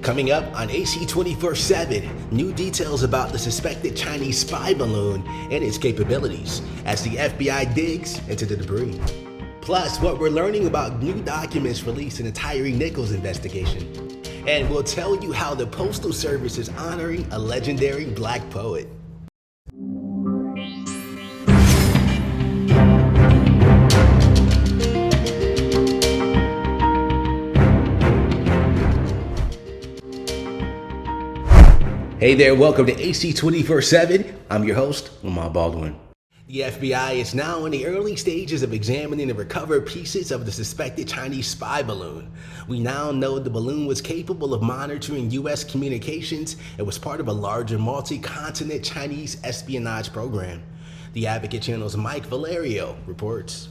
Coming up on AC 24/7, new details about the suspected Chinese spy balloon and its capabilities as the FBI digs into the debris. Plus, what we're learning about new documents released in the Tyre Nichols investigation. And we'll tell you how the Postal Service is honoring a legendary black poet. Hey there, welcome to AC 24/7. I'm your host, Lamar Baldwin. The FBI is now in the early stages of examining the recovered pieces of the suspected Chinese spy balloon. We now know the balloon was capable of monitoring U.S. communications and was part of a larger multi-continent Chinese espionage program. The Advocate Channel's Mike Valerio reports.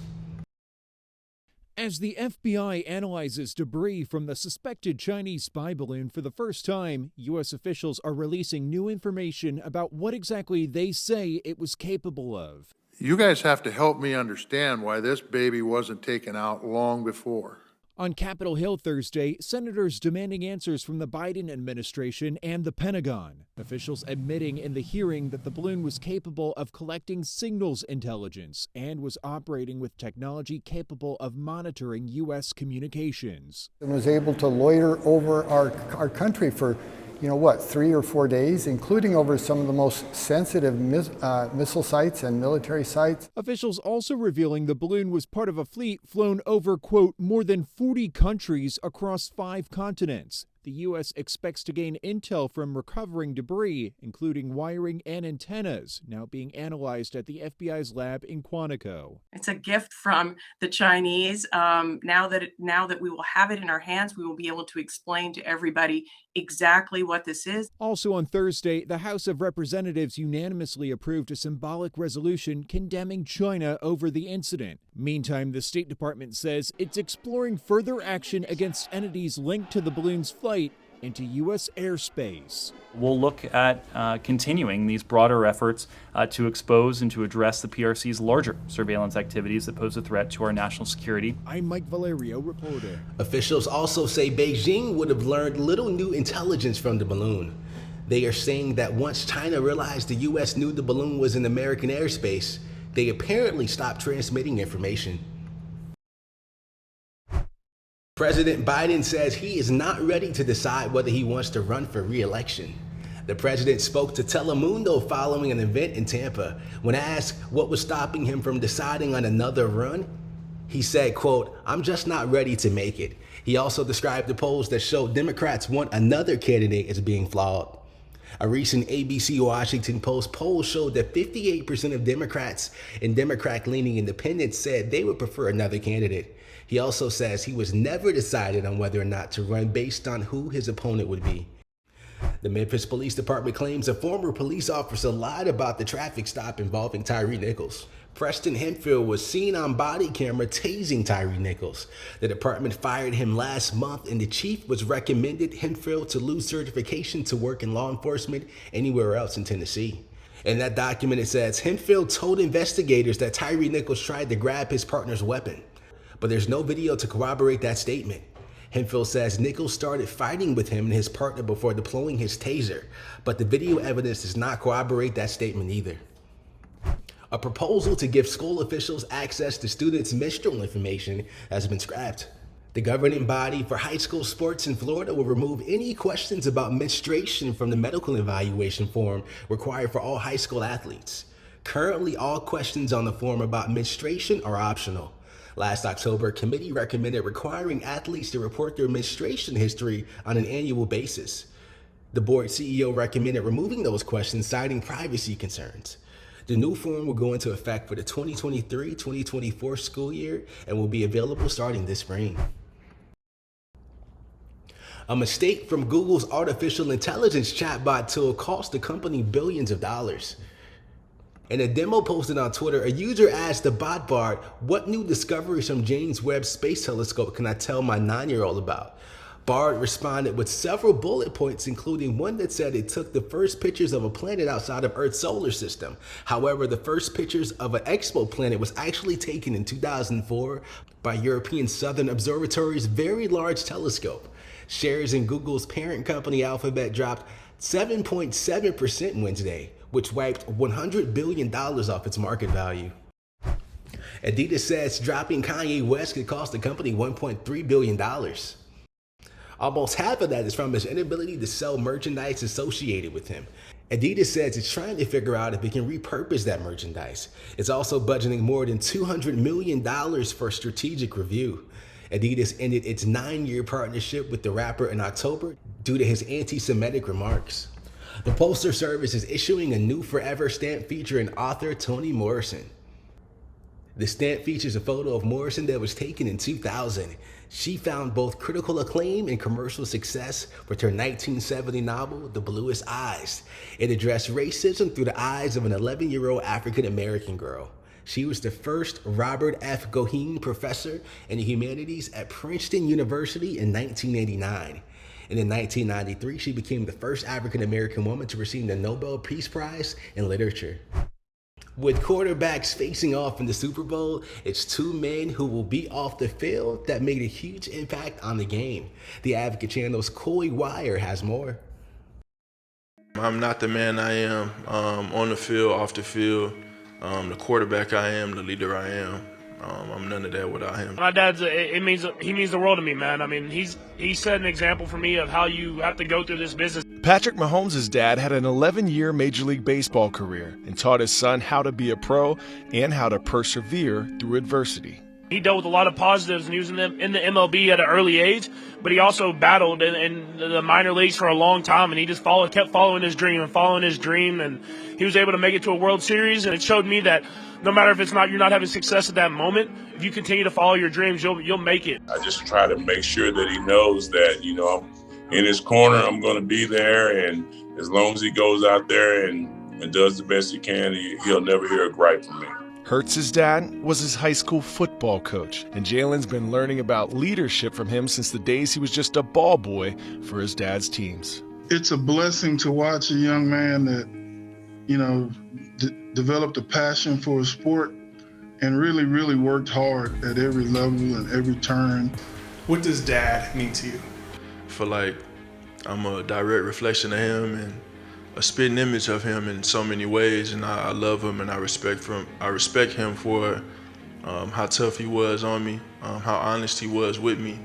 As the FBI analyzes debris from the suspected Chinese spy balloon for the first time, U.S. officials are releasing new information about what exactly they say it was capable of. You guys have to help me understand why this baby wasn't taken out long before. On Capitol Hill Thursday, senators demanding answers from the Biden administration and the Pentagon. Officials admitting in the hearing that the balloon was capable of collecting signals intelligence and was operating with technology capable of monitoring U.S. communications. And was able to loiter over our country for, 3 or 4 days, including over some of the most sensitive missile sites and military sites. Officials also revealing the balloon was part of a fleet flown over, quote, more than 40 countries across 5 continents. The U.S. expects to gain intel from recovering debris, including wiring and antennas, now being analyzed at the FBI's lab in Quantico. It's a gift from the Chinese. Now that we will have it in our hands, we will be able to explain to everybody exactly what this is. Also on Thursday, the House of Representatives unanimously approved a symbolic resolution condemning China over the incident. Meantime, the State Department says it's exploring further action against entities linked to the balloon's flight into U.S. airspace. We'll look at continuing these broader efforts to expose and to address the PRC's larger surveillance activities that pose a threat to our national security. I'm Mike Valerio, reporter. Officials also say Beijing would have learned little new intelligence from the balloon. They are saying that once China realized the U.S. knew the balloon was in American airspace, they apparently stopped transmitting information. President Biden says he is not ready to decide whether he wants to run for re-election. The president spoke to Telemundo following an event in Tampa. When asked what was stopping him from deciding on another run, he said, quote, "I'm just not ready to make it." He also described the polls that showed Democrats want another candidate as being flawed. A recent ABC Washington Post poll showed that 58% of Democrats and Democrat-leaning independents said they would prefer another candidate. He also says he was never decided on whether or not to run based on who his opponent would be. The Memphis Police Department claims a former police officer lied about the traffic stop involving Tyre Nichols. Preston Hemphill was seen on body camera tasing Tyre Nichols. The department fired him last month, and the chief was recommended Hemphill to lose certification to work in law enforcement anywhere else in Tennessee. In that document, it says Hemphill told investigators that Tyre Nichols tried to grab his partner's weapon, but there's no video to corroborate that statement. Hemphill says Nichols started fighting with him and his partner before deploying his taser, but the video evidence does not corroborate that statement either. A proposal to give school officials access to students' menstrual information has been scrapped. The governing body for high school sports in Florida will remove any questions about menstruation from the medical evaluation form required for all high school athletes. Currently, all questions on the form about menstruation are optional. Last October, a committee recommended requiring athletes to report their menstruation history on an annual basis. The board CEO recommended removing those questions, citing privacy concerns. The new form will go into effect for the 2023-2024 school year and will be available starting this spring. A mistake from Google's artificial intelligence chatbot tool cost the company billions of dollars. In a demo posted on Twitter, a user asked the bot Bard, "What new discoveries from James Webb Space Telescope can I tell my 9-year-old about?" Bard responded with several bullet points, including one that said it took the first pictures of a planet outside of Earth's solar system. However, the first pictures of an exoplanet was actually taken in 2004 by European Southern Observatory's Very Large Telescope. Shares in Google's parent company Alphabet dropped 7.7% Wednesday, which wiped $100 billion off its market value. Adidas says dropping Kanye West could cost the company $1.3 billion. Almost half of that is from his inability to sell merchandise associated with him. Adidas says it's trying to figure out if it can repurpose that merchandise. It's also budgeting more than $200 million for strategic review. Adidas ended its 9-year partnership with the rapper in October due to his anti-Semitic remarks. The Postal Service is issuing a new Forever stamp featuring author Toni Morrison. The stamp features a photo of Morrison that was taken in 2000. She found both critical acclaim and commercial success with her 1970 novel, The Bluest Eyes. It addressed racism through the eyes of an 11-year-old African-American girl. She was the first Robert F. Goheen Professor in the Humanities at Princeton University in 1989. And in 1993, she became the first African-American woman to receive the Nobel Peace Prize in Literature. With quarterbacks facing off in the Super Bowl, it's two men who will be off the field that made a huge impact on the game. The Advocate Channel's Coy Wire has more. I'm not the man I am on the field, off the field. The quarterback I am, the leader I am. I'm none of that without him. My dad's he means the world to me, man. I mean, he set an example for me of how you have to go through this business. Patrick Mahomes' dad had an 11-year Major League Baseball career and taught his son how to be a pro and how to persevere through adversity. He dealt with a lot of positives and he was in the MLB at an early age, but he also battled in the minor leagues for a long time, and he just kept following his dream, and he was able to make it to a World Series, and it showed me that no matter if you're not having success at that moment, if you continue to follow your dreams, you'll make it. I just try to make sure that he knows that, I'm in his corner, I'm going to be there, and as long as he goes out there and does the best he can, he'll never hear a gripe from me. Hurts's dad was his high school football coach, and Jalen's been learning about leadership from him since the days he was just a ball boy for his dad's teams. It's a blessing to watch a young man that, developed a passion for a sport and really, really worked hard at every level and every turn. What does dad mean to you? I feel like I'm a direct reflection of him and a spitting image of him in so many ways, and I love him and I respect him for how tough he was on me, how honest he was with me,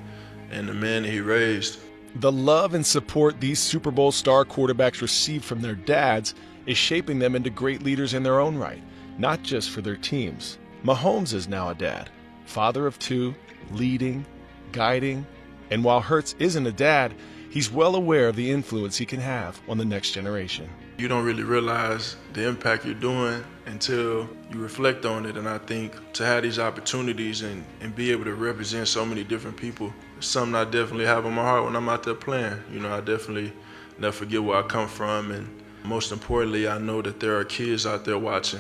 and the man that he raised. The love and support these Super Bowl star quarterbacks receive from their dads is shaping them into great leaders in their own right, not just for their teams. Mahomes is now a dad, father of two, leading, guiding, and while Hurts isn't a dad, he's well aware of the influence he can have on the next generation. You don't really realize the impact you're doing until you reflect on it, and I think to have these opportunities and be able to represent so many different people is something I definitely have on my heart when I'm out there playing. I definitely never forget where I come from, and most importantly, I know that there are kids out there watching.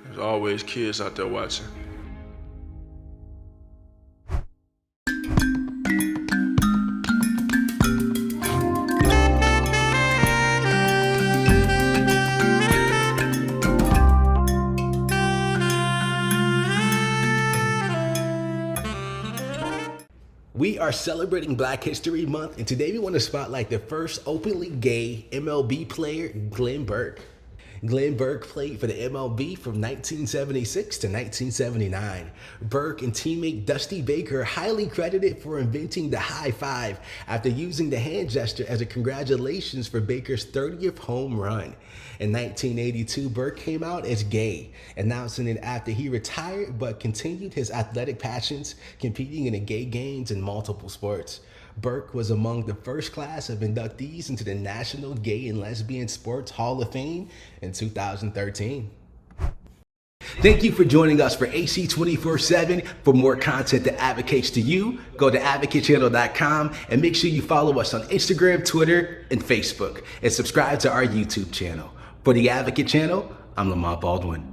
There's always kids out there watching. We are celebrating Black History Month, and today we want to spotlight the first openly gay MLB player, Glenn Burke. Glenn Burke played for the MLB from 1976 to 1979. Burke and teammate Dusty Baker are highly credited for inventing the high five after using the hand gesture as a congratulations for Baker's 30th home run. In 1982, Burke came out as gay, announcing it after he retired but continued his athletic passions, competing in the gay games in multiple sports. Burke was among the first class of inductees into the National Gay and Lesbian Sports Hall of Fame in 2013. Thank you for joining us for AC 24/7. For more content that advocates to you, go to advocatechannel.com and make sure you follow us on Instagram, Twitter, and Facebook, and subscribe to our YouTube channel. For the Advocate Channel, I'm Lamont Baldwin.